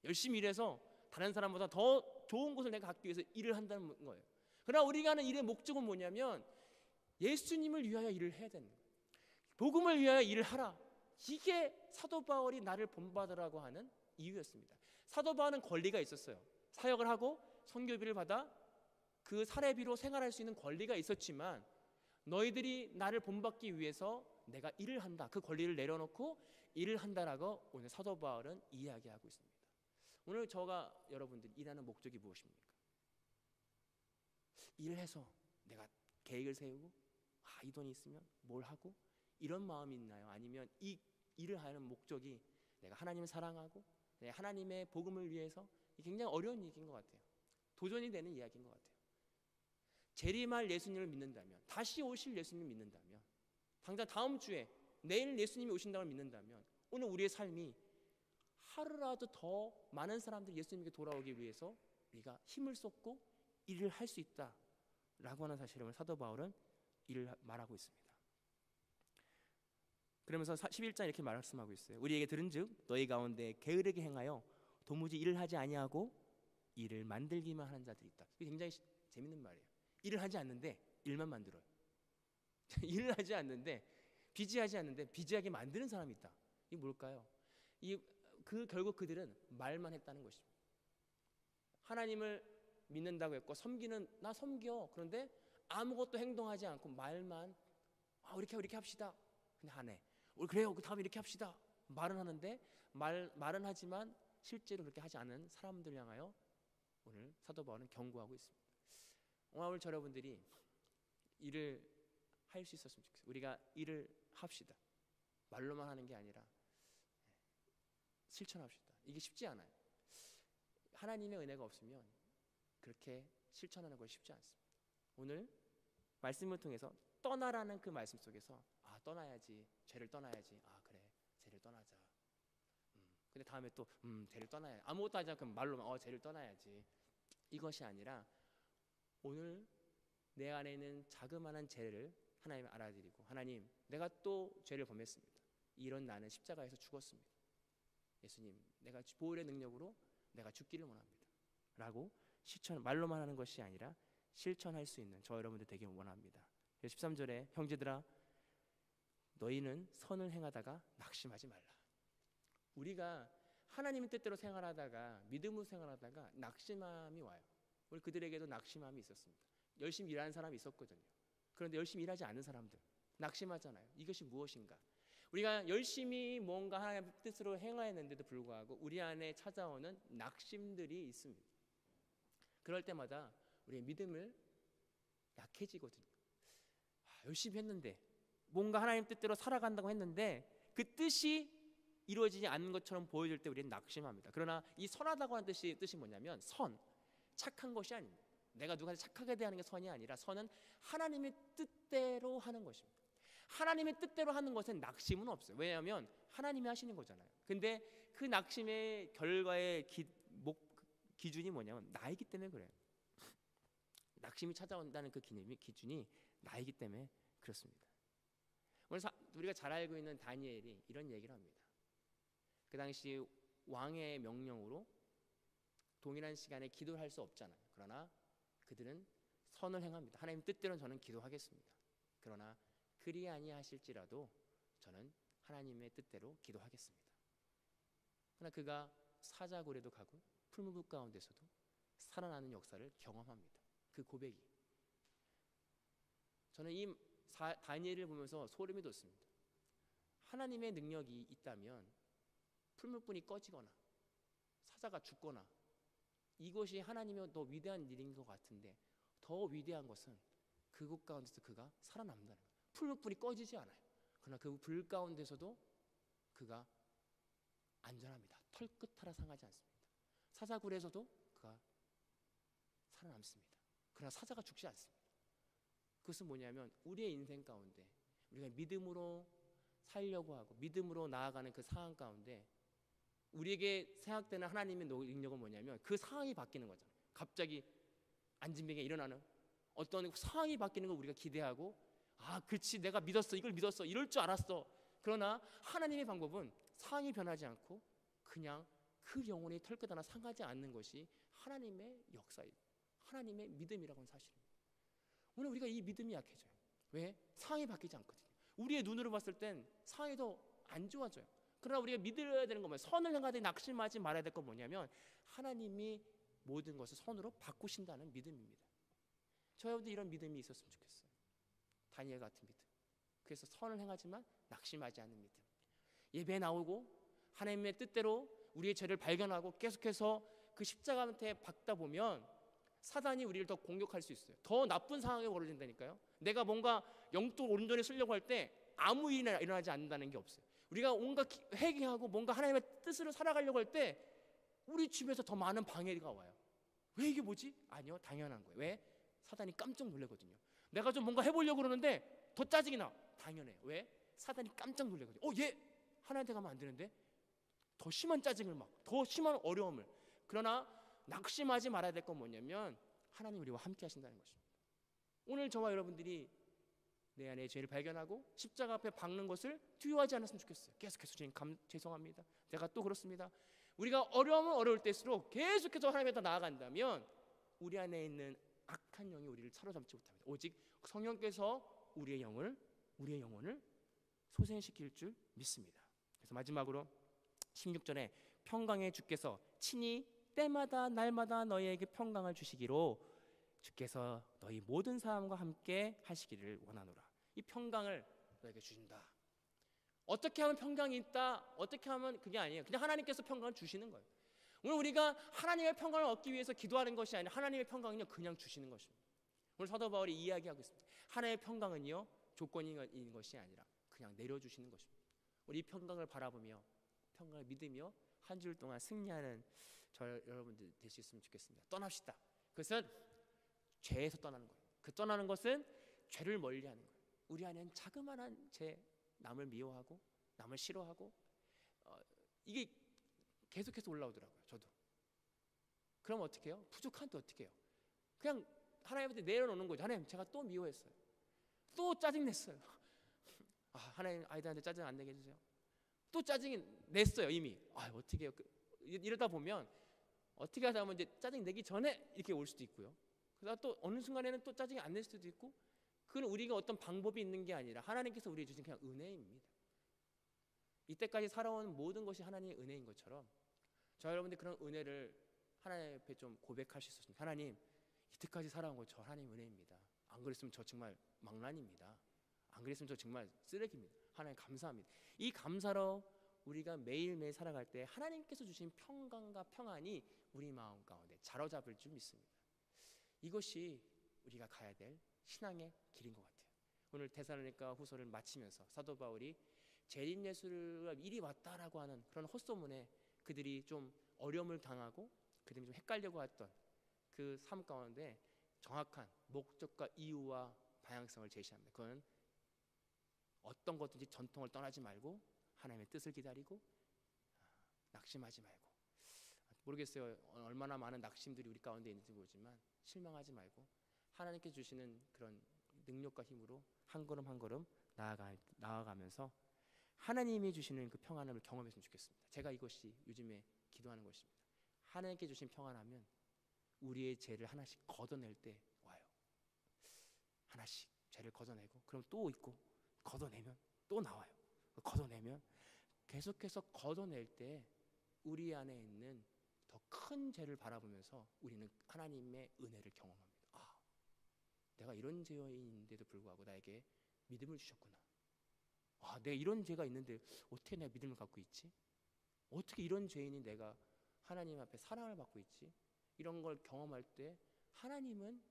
열심히 일해서 다른 사람보다 더 좋은 곳을 내가 갖기 위해서 일을 한다는 거예요. 그러나 우리가 하는 일의 목적은 뭐냐면 예수님을 위하여 일을 해야 되는 거예요. 복음을 위하여 일을 하라. 이게 사도 바울이 나를 본받으라고 하는 이유였습니다. 사도 바울은 권리가 있었어요. 사역을 하고 선교비를 받아 그 사례비로 생활할 수 있는 권리가 있었지만 너희들이 나를 본받기 위해서 내가 일을 한다. 그 권리를 내려놓고 일을 한다라고 오늘 사도 바울은 이야기하고 있습니다. 오늘 저가 여러분들 일하는 목적이 무엇입니까? 일을 해서 내가 계획을 세우고 이 돈이 있으면 뭘 하고 이런 마음이 있나요? 아니면 이 일을 하는 목적이 내가 하나님을 사랑하고 하나님의 복음을 위해서 굉장히 어려운 얘기인 것 같아요. 도전이 되는 이야기인 것 같아요. 재림할 예수님을 믿는다면, 다시 오실 예수님을 믿는다면, 당장 다음 주에 내일 예수님이 오신다고 믿는다면 오늘 우리의 삶이 하루라도 더 많은 사람들이 예수님께 돌아오기 위해서 우리가 힘을 쏟고 일을 할 수 있다라고 하는 사실을 사도 바울은 일을 말하고 있습니다. 그러면서 11장 이렇게 말씀하고 있어요. 우리에게 들은즉 너희 가운데 게으르게 행하여 도무지 일을 하지 아니하고 일을 만들기만 하는 자들이 있다. 이게 굉장히 재밌는 말이에요. 일을 하지 않는데 일만 만들어요. 일을 하지 않는데 비지하지 않는데 비지하게 만드는 사람이 있다. 이게 뭘까요? 결국 그들은 말만 했다는 것입니다. 하나님을 믿는다고 했고 나 섬겨. 그런데 아무것도 행동하지 않고 말만 이렇게 합시다. 근데 안 해. 그래요. 그 다음에 이렇게 합시다. 말은 하는데 말은 하지만 실제로 그렇게 하지 않은 사람들 향하여 오늘 사도 바울은 경고하고 있습니다. 오늘 여러분들이 일을 할 수 있었으면 좋겠어요. 우리가 일을 합시다. 말로만 하는 게 아니라 실천합시다. 이게 쉽지 않아요. 하나님의 은혜가 없으면 그렇게 실천하는 것이 쉽지 않습니다. 오늘 말씀을 통해서 떠나라는 그 말씀 속에서 떠나야지. 죄를 떠나야지. 그래. 죄를 떠나자. 근데 다음에 또 죄를 떠나야 아무것도 하지 않고 말로만 죄를 떠나야지. 이것이 아니라 오늘 내 안에 있는 자그마한 죄를 하나님 알아드리고 하나님 내가 또 죄를 범했습니다. 이런 나는 십자가에서 죽었습니다. 예수님 내가 보혈의 능력으로 내가 죽기를 원합니다. 라고 말로만 하는 것이 아니라 실천할 수 있는 저 여러분들 되게 원합니다. 13절에 형제들아 너희는 선을 행하다가 낙심하지 말라. 우리가 하나님의 뜻대로 생활하다가 믿음으로 생활하다가 낙심함이 와요. 우리 그들에게도 낙심함이 있었습니다. 열심히 일하는 사람이 있었거든요. 그런데 열심히 일하지 않는 사람들 낙심하잖아요. 이것이 무엇인가? 우리가 열심히 뭔가 하나님의 뜻으로 행하였는데도 불구하고 우리 안에 찾아오는 낙심들이 있습니다. 그럴 때마다 우리의 믿음을 약해지거든요. 열심히 했는데 뭔가 하나님 뜻대로 살아간다고 했는데 그 뜻이 이루어지지 않는 것처럼 보여질 때 우리는 낙심합니다. 그러나 이 선하다고 하는 뜻이 뭐냐면 착한 것이 아닙니다. 내가 누구한테 착하게 대하는 게 선이 아니라 선은 하나님의 뜻대로 하는 것입니다. 하나님의 뜻대로 하는 것은 낙심은 없어요. 왜냐하면 하나님이 하시는 거잖아요. 근데 그 낙심의 결과의 기준이 뭐냐면 나이기 때문에 그래요. 낙심이 찾아온다는 그 기준이 나이기 때문에 그렇습니다. 오늘 우리가 잘 알고 있는 다니엘이 이런 얘기를 합니다. 그 당시 왕의 명령으로 동일한 시간에 기도를 할 수 없잖아요. 그러나 그들은 선을 행합니다. 하나님 뜻대로는 저는 기도하겠습니다. 그러나 그리 아니하실지라도 저는 하나님의 뜻대로 기도하겠습니다. 그러나 그가 사자굴에도 가고 풀무불 가운데서도 살아나는 역사를 경험합니다. 그 고백이. 저는 이 다니엘을 보면서 소름이 돋습니다. 하나님의 능력이 있다면 풀무불이 꺼지거나 사자가 죽거나 이것이 하나님의 더 위대한 일인 것 같은데, 더 위대한 것은 그곳 가운데서 그가 살아남는다는 거예요. 풀무불이 꺼지지 않아요. 그러나 그 불 가운데서도 그가 안전합니다. 털끝 하나 상하지 않습니다. 사자굴에서도 그가 살아남습니다. 그러나 사자가 죽지 않습니다. 그것은 뭐냐면 우리의 인생 가운데 우리가 믿음으로 살려고 하고 믿음으로 나아가는 그 상황 가운데 우리에게 생각되는 하나님의 능력은 뭐냐면 그 상황이 바뀌는 거잖아요. 갑자기 안진뱅이가 일어나는 어떤 상황이 바뀌는 걸 우리가 기대하고, 아 그렇지 내가 믿었어, 이걸 믿었어, 이럴 줄 알았어. 그러나 하나님의 방법은 상황이 변하지 않고 그냥 그 영혼의 털끝 하나 상하지 않는 것이 하나님의 역사예요. 하나님의 믿음이라고 하는 사실입니다. 오늘 우리가 이 믿음이 약해져요. 왜? 상황이 바뀌지 않거든요. 우리의 눈으로 봤을 땐 상황이 더 안 좋아져요. 그러나 우리가 믿어야 되는 건 뭐예요? 선을 행하되 낙심하지 말아야 될 건 뭐냐면 하나님이 모든 것을 선으로 바꾸신다는 믿음입니다. 저희도 이런 믿음이 있었으면 좋겠어요. 다니엘 같은 믿음. 그래서 선을 행하지만 낙심하지 않는 믿음. 예배에 나오고 하나님의 뜻대로 우리의 죄를 발견하고 계속해서 그 십자가한테 박다 보면 사단이 우리를 더 공격할 수 있어요. 더 나쁜 상황에 벌어진다니까요. 내가 뭔가 영적 온전히 쓰려고 할 때 아무 일이나 일어나지 않는다는 게 없어요. 우리가 온갖 회개하고 뭔가 하나님의 뜻으로 살아가려고 할 때 우리 집에서 더 많은 방해가 와요. 왜 이게 뭐지? 아니요, 당연한 거예요. 왜? 사단이 깜짝 놀라거든요. 내가 좀 뭔가 해보려고 그러는데 더 짜증이 나. 당연해요. 왜? 사단이 깜짝 놀라거든요. 얘 하나님한테 가면 안 되는데, 더 심한 짜증을 막, 더 심한 어려움을. 그러나 낙심하지 말아야 될 건 뭐냐면 하나님 우리와 함께 하신다는 것입니다. 오늘 저와 여러분들이 내 안에 죄를 발견하고 십자가 앞에 박는 것을 두려워하지 않았으면 좋겠어요. 계속해서 주님 죄송합니다, 제가 또 그렇습니다. 우리가 어려우면 어려울 때일수록 계속해서 하나님께 나아간다면 우리 안에 있는 악한 영이 우리를 사로잡지 못합니다. 오직 성령께서 우리의 영혼을 소생시킬 줄 믿습니다. 그래서 마지막으로 16절에 평강의 주께서 친히 때마다 날마다 너희에게 평강을 주시기로 주께서 너희 모든 사람과 함께 하시기를 원하노라. 이 평강을 너에게 주신다. 어떻게 하면 평강이 있다? 어떻게 하면 그게 아니에요. 그냥 하나님께서 평강을 주시는 거예요. 오늘 우리가 하나님의 평강을 얻기 위해서 기도하는 것이 아니라 하나님의 평강은요 그냥 주시는 것입니다. 오늘 사도 바울이 이야기하고 있습니다. 하나님의 평강은요 조건이 있는 것이 아니라 그냥 내려주시는 것입니다. 우리 이 평강을 바라보며 평강을 믿으며 한 주 동안 승리하는 여러분들 될 수 있으면 좋겠습니다. 떠납시다. 그것은 죄에서 떠나는 거예요. 그 떠나는 것은 죄를 멀리하는 거예요. 우리 안에는 자그마한 죄, 남을 미워하고 남을 싫어하고 이게 계속해서 올라오더라고요. 저도. 그럼 어떻게 해요? 부족한데 어떻게 해요? 그냥 하나님한테 내려놓는 거죠. 하나님 제가 또 미워했어요. 또 짜증냈어요. 하나님 아이들한테 짜증 안 내게 해주세요. 또 짜증이 냈어요 이미. 어떻게 해요? 이러다 보면 어떻게 하다 보면 이제 짜증 내기 전에 이렇게 올 수도 있고요. 그러다 또 어느 순간에는 또 짜증이 안 낼 수도 있고, 그건 우리가 어떤 방법이 있는 게 아니라 하나님께서 우리에게 주신 그냥 은혜입니다. 이때까지 살아온 모든 것이 하나님의 은혜인 것처럼 저 여러분들 그런 은혜를 하나님 앞에 좀 고백하실 수 있습니다. 하나님 이때까지 살아온 것 저 하나님 은혜입니다. 안 그랬으면 저 정말 망난입니다. 안 그랬으면 저 정말 쓰레기입니다. 하나님 감사합니다. 이 감사로 우리가 매일매일 살아갈 때 하나님께서 주신 평강과 평안이 우리 마음 가운데 자로잡을 줄 믿습니다. 이것이 우리가 가야 될 신앙의 길인 것 같아요. 오늘 데살로니가 후서를 마치면서 사도 바울이 재림 예수가 이리 왔다라고 하는 그런 헛소문에 그들이 좀 어려움을 당하고 그들이 좀 헷갈려고 했던 그 삶 가운데 정확한 목적과 이유와 방향성을 제시합니다. 그건 어떤 것든지 전통을 떠나지 말고 하나님의 뜻을 기다리고 낙심하지 말고, 모르겠어요 얼마나 많은 낙심들이 우리 가운데 있는지 모르지만 실망하지 말고 하나님께 주시는 그런 능력과 힘으로 한 걸음 한 걸음 나아가면서 하나님이 주시는 그 평안함을 경험했으면 좋겠습니다. 제가 이것이 요즘에 기도하는 것입니다. 하나님께 주신 평안하면 우리의 죄를 하나씩 걷어낼 때 와요. 하나씩 죄를 걷어내고 그럼 또 있고 걷어내면 또 나와요. 걷어내면 계속해서 걷어낼 때 우리 안에 있는 더 큰 죄를 바라보면서 우리는 하나님의 은혜를 경험합니다. 아, 내가 이런 죄인인데도 불구하고 나에게 믿음을 주셨구나. 아, 내가 이런 죄가 있는데 어떻게 내가 믿음을 갖고 있지? 어떻게 이런 죄인이 내가 하나님 앞에 사랑을 받고 있지? 이런 걸 경험할 때 하나님은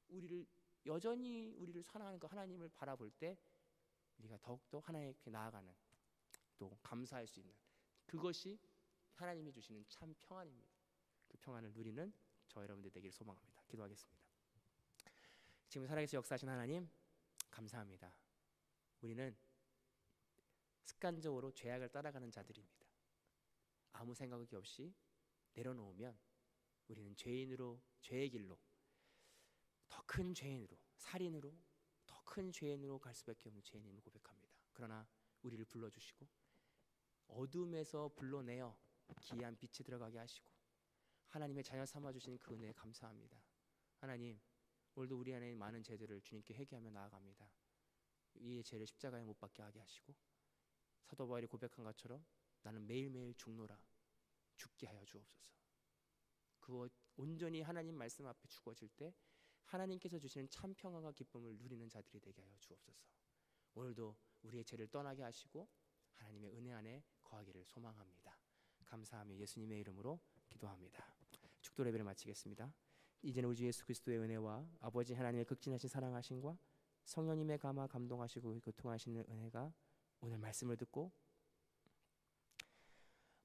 우리를 여전히 우리를 사랑하는 그 하나님을 바라볼 때 우리가 더욱더 하나님께 나아가는, 또 감사할 수 있는, 그것이 하나님이 주시는 참 평안입니다. 그 평안을 누리는 저 여러분들 되기를 소망합니다. 기도하겠습니다. 지금 살아계신 역사하신 하나님 감사합니다. 우리는 습관적으로 죄악을 따라가는 자들입니다. 아무 생각이 없이 내려놓으면 우리는 죄인으로, 죄의 길로, 더 큰 죄인으로, 살인으로, 더 큰 죄인으로 갈 수밖에 없는 죄인임을 고백합니다. 그러나 우리를 불러주시고 어둠에서 불러내어 기이한 빛에 들어가게 하시고 하나님의 자녀 삼아주신 그 은혜에 감사합니다. 하나님, 오늘도 우리 안에 많은 죄들을 주님께 회개하며 나아갑니다. 이 죄를 십자가에 못 박게 하게 하시고 사도 바울이 고백한 것처럼 나는 매일매일 죽노라, 죽게 하여 주옵소서. 그 온전히 하나님 말씀 앞에 죽어질 때 하나님께서 주시는 참 평안과 기쁨을 누리는 자들이 되게 하여 주옵소서. 오늘도 우리의 죄를 떠나게 하시고 하나님의 은혜 안에 거하기를 소망합니다. 감사하며 예수님의 이름으로 기도합니다. 축도 예배를 마치겠습니다. 이제는 우리 주 예수 그리스도의 은혜와 아버지 하나님의 극진하신 사랑하심과 성령님의 감화 감동하시고 교통하시는 은혜가 오늘 말씀을 듣고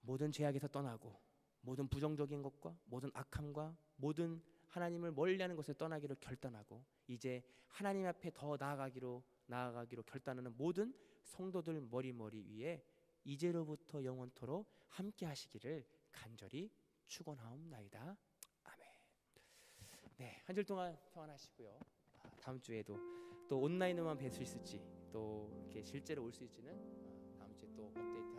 모든 죄악에서 떠나고 모든 부정적인 것과 모든 악함과 모든 하나님을 멀리하는 것을 떠나기로 결단하고 이제 하나님 앞에 더 나아가기로 결단하는 모든 성도들 머리 위에 이제로부터 영원토록 함께 하시기를 간절히 축원하옵나이다. 아멘. 네, 한 주 동안 평안하시고요. 다음 주에도 또 온라인으로만 뵐 수 있을지 또 이렇게 실제로 올 수 있을지는 다음 주에 또 업데이트